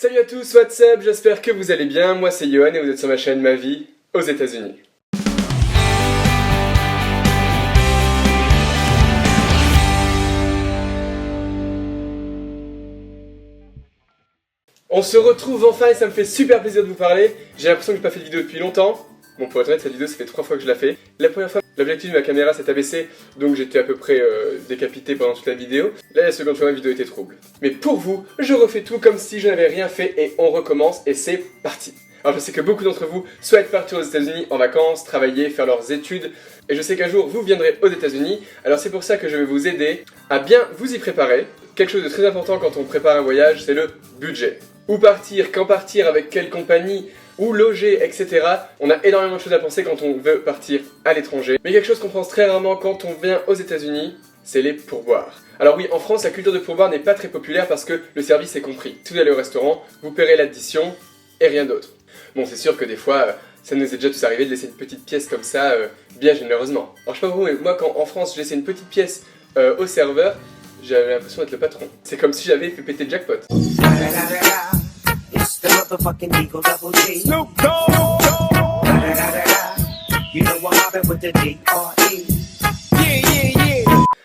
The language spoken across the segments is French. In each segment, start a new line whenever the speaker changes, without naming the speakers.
Salut à tous, what's up, j'espère que vous allez bien, moi c'est Johan et vous êtes sur ma chaîne Ma Vie aux États-Unis. On se retrouve enfin et ça me fait super plaisir de vous parler. J'ai l'impression que j'ai pas fait de vidéo depuis longtemps. Bon, pour être honnête, cette vidéo ça fait 3 fois que je la fais. La première fois, l'objectif de ma caméra s'est abaissé, donc j'étais à peu près décapité pendant toute la vidéo. Là, la seconde fois, ma vidéo était trouble. Mais pour vous, je refais tout comme si je n'avais rien fait et on recommence et c'est parti. Alors je sais que beaucoup d'entre vous souhaitent partir aux États-Unis en vacances, travailler, faire leurs études. Et je sais qu'un jour vous viendrez aux États-Unis. Alors c'est pour ça que je vais vous aider à bien vous y préparer. Quelque chose de très important quand on prépare un voyage, c'est le budget. Où partir, quand partir, avec quelle compagnie, où loger, etc. On a énormément de choses à penser quand on veut partir à l'étranger. Mais quelque chose qu'on pense très rarement quand on vient aux États-Unis, c'est les pourboires. Alors oui, en France, la culture de pourboire n'est pas très populaire parce que le service est compris. Si vous allez au restaurant, vous paierez l'addition et rien d'autre. Bon, c'est sûr que des fois, ça nous est déjà tous arrivé de laisser une petite pièce comme ça, bien généreusement. Alors je sais pas vous, mais moi quand en France, je laissais une petite pièce au serveur, j'avais l'impression d'être le patron. C'est comme si j'avais fait péter le jackpot.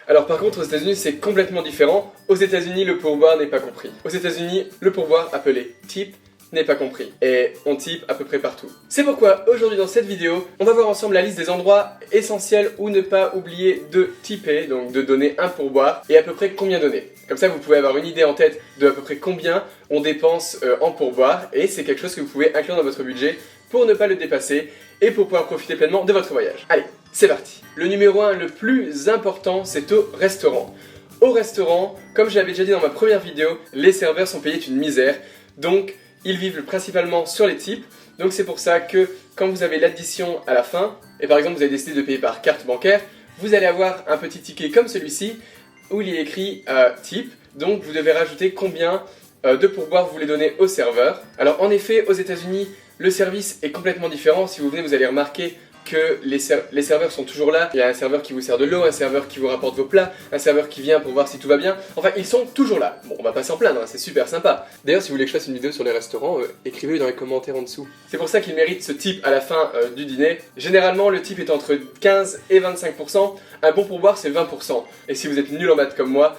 Alors par contre aux États-Unis c'est complètement différent. Aux États-Unis le pourboire n'est pas compris. Aux États-Unis le pourboire appelé tip n'est pas compris. Et on type à peu près partout. C'est pourquoi aujourd'hui dans cette vidéo, on va voir ensemble la liste des endroits essentiels où ne pas oublier de tiper, donc de donner un pourboire, et à peu près combien donner. Comme ça vous pouvez avoir une idée en tête de à peu près combien on dépense en pourboire, et c'est quelque chose que vous pouvez inclure dans votre budget pour ne pas le dépasser, et pour pouvoir profiter pleinement de votre voyage. Allez, c'est parti. Le numéro 1 le plus important, c'est au restaurant. Au restaurant, comme je l'avais déjà dit dans ma première vidéo, les serveurs sont payés une misère, donc ils vivent principalement sur les tips, donc c'est pour ça que quand vous avez l'addition à la fin, et par exemple vous avez décidé de payer par carte bancaire, vous allez avoir un petit ticket comme celui-ci, où il est écrit tip, donc vous devez rajouter combien de pourboire vous voulez donner au serveur. Alors en effet, aux États-Unis, le service est complètement différent. Si vous venez, vous allez remarquer que les serveurs sont toujours là. Il y a un serveur qui vous sert de l'eau, un serveur qui vous rapporte vos plats, un serveur qui vient pour voir si tout va bien. Enfin, ils sont toujours là. Bon, on va pas s'en plaindre, hein, c'est super sympa. D'ailleurs, si vous voulez que je fasse une vidéo sur les restaurants, écrivez-le dans les commentaires en dessous. C'est pour ça qu'ils méritent ce tip à la fin du dîner. Généralement, le tip est entre 15 et 25%. Un bon pourboire, c'est 20%. Et si vous êtes nul en maths comme moi,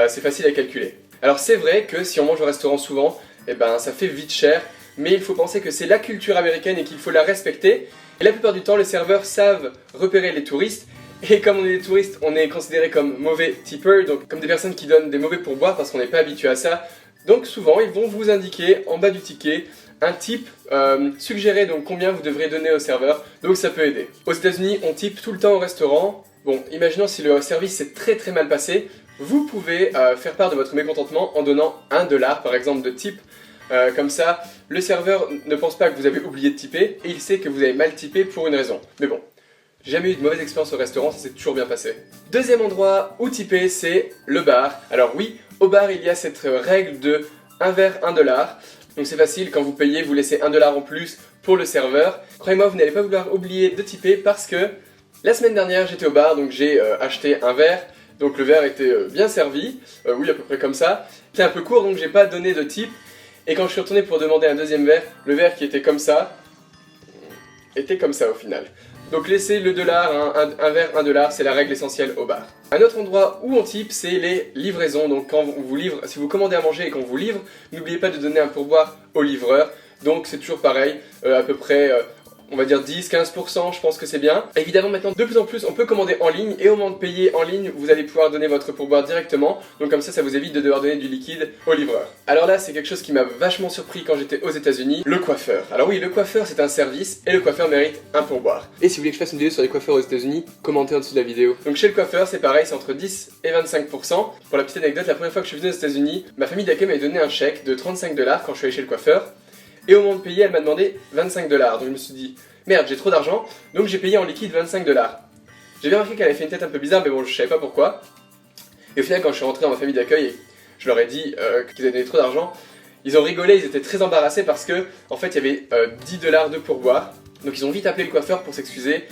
c'est facile à calculer. Alors c'est vrai que si on mange au restaurant souvent, eh ben, ça fait vite cher. Mais il faut penser que c'est la culture américaine et qu'il faut la respecter. Et la plupart du temps, les serveurs savent repérer les touristes. Et comme on est des touristes, on est considérés comme mauvais tipeurs, donc comme des personnes qui donnent des mauvais pourboires parce qu'on n'est pas habitué à ça. Donc souvent, ils vont vous indiquer en bas du ticket un tip suggéré, donc combien vous devrez donner au serveur. Donc ça peut aider. Aux États-Unis, on type tout le temps au restaurant. Bon, imaginons si le service s'est très mal passé, vous pouvez faire part de votre mécontentement en donnant $1 par exemple de tip. Comme ça, le serveur ne pense pas que vous avez oublié de tiper et il sait que vous avez mal tipé pour une raison. Mais bon, j'ai jamais eu de mauvaise expérience au restaurant, ça s'est toujours bien passé. Deuxième endroit où tiper, c'est le bar. Alors oui, au bar il y a cette règle de 1 verre, $1. Donc c'est facile, quand vous payez, vous laissez $1 en plus pour le serveur. Croyez-moi, vous n'allez pas vouloir oublier de tiper parce que la semaine dernière j'étais au bar, donc j'ai acheté un verre. Donc le verre était bien servi, oui à peu près comme ça. C'était un peu court donc j'ai pas donné de tip. Et quand je suis retourné pour demander un deuxième verre, le verre qui était comme ça, était comme ça au final. Donc laissez le dollar, un verre, $1, c'est la règle essentielle au bar. Un autre endroit où on type, c'est les livraisons. Donc quand on vous livre, si vous commandez à manger et qu'on vous livre, n'oubliez pas de donner un pourboire au livreur. Donc c'est toujours pareil, à peu près... on va dire 10-15%, je pense que c'est bien. Évidemment maintenant de plus en plus on peut commander en ligne et au moment de payer en ligne vous allez pouvoir donner votre pourboire directement. Donc comme ça vous évite de devoir donner du liquide au livreur. Alors là c'est quelque chose qui m'a vachement surpris quand j'étais aux États-Unis, le coiffeur. Alors oui, le coiffeur c'est un service et le coiffeur mérite un pourboire. Et si vous voulez que je fasse une vidéo sur les coiffeurs aux États-Unis, commentez en dessous de la vidéo. Donc chez le coiffeur c'est pareil, c'est entre 10 et 25%. Pour la petite anecdote, la première fois que je suis venu aux États-Unis, ma famille d'accueil m'avait donné un chèque de $35 quand je suis allé chez le coiffeur. Et au moment de payer elle m'a demandé $25. Donc je me suis dit merde, j'ai trop d'argent, donc j'ai payé en liquide $25. J'ai bien remarqué qu'elle avait fait une tête un peu bizarre, mais bon, je savais pas pourquoi. Et au final, quand je suis rentré dans ma famille d'accueil et je leur ai dit qu'ils avaient donné trop d'argent, ils ont rigolé, ils étaient très embarrassés parce que, en fait, il y avait $10 de pourboire. Donc ils ont vite appelé le coiffeur pour s'excuser.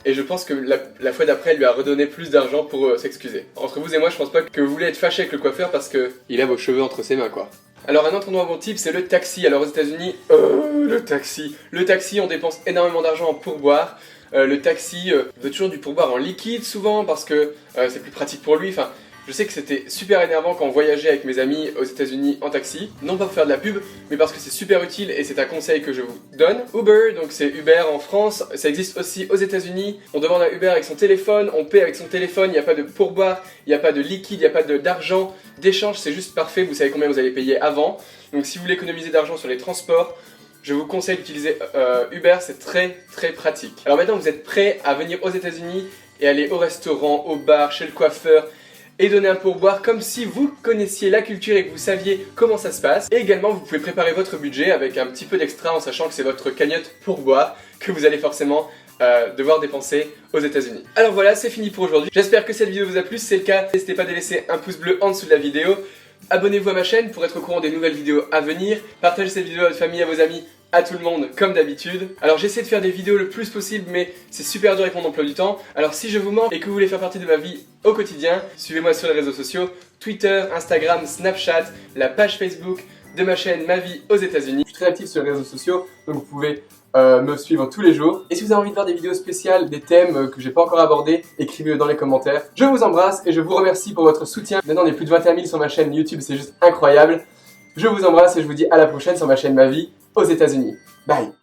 Et je pense que la fois d'après, elle lui a redonné plus d'argent pour s'excuser. Entre vous et moi, je pense pas que vous voulez être fâché avec le coiffeur parce que il a vos cheveux entre ses mains, quoi. Alors un autre endroit bon type, c'est le taxi. Alors aux États-Unis, le taxi, on dépense énormément d'argent en pourboire. Le taxi veut toujours du pourboire en liquide souvent parce que c'est plus pratique pour lui. Enfin, je sais que c'était super énervant quand on voyageait avec mes amis aux États-Unis en taxi. Non pas pour faire de la pub, mais parce que c'est super utile et c'est un conseil que je vous donne. Uber, donc c'est Uber en France, ça existe aussi aux États-Unis. On demande à Uber avec son téléphone, on paie avec son téléphone, il n'y a pas de pourboire, il n'y a pas de liquide, il n'y a pas d'argent d'échange, c'est juste parfait, vous savez combien vous allez payer avant. Donc si vous voulez économiser d'argent sur les transports, je vous conseille d'utiliser Uber, c'est très pratique. Alors maintenant vous êtes prêts à venir aux États-Unis et aller au restaurant, au bar, chez le coiffeur et donner un pourboire comme si vous connaissiez la culture et que vous saviez comment ça se passe. Et également vous pouvez préparer votre budget avec un petit peu d'extra en sachant que c'est votre cagnotte pourboire que vous allez forcément devoir dépenser aux États-Unis. Alors voilà, c'est fini pour aujourd'hui. J'espère que cette vidéo vous a plu. Si c'est le cas, n'hésitez pas à laisser un pouce bleu en dessous de la vidéo. Abonnez-vous à ma chaîne pour être au courant des nouvelles vidéos à venir. Partagez cette vidéo à votre famille, à vos amis, à tout le monde comme d'habitude. Alors j'essaie de faire des vidéos le plus possible mais c'est super dur avec mon emploi du temps. Alors si je vous manque et que vous voulez faire partie de ma vie au quotidien, suivez-moi sur les réseaux sociaux, Twitter, Instagram, Snapchat, la page Facebook de ma chaîne Ma Vie aux États-Unis. Je suis très actif sur les réseaux sociaux donc vous pouvez me suivre tous les jours. Et si vous avez envie de voir des vidéos spéciales, des thèmes que j'ai pas encore abordés, écrivez-le dans les commentaires. Je vous embrasse et je vous remercie pour votre soutien. Maintenant on est plus de 21 000 sur ma chaîne YouTube, c'est juste incroyable. Je vous embrasse et je vous dis à la prochaine sur ma chaîne Ma Vie aux États-Unis. Bye.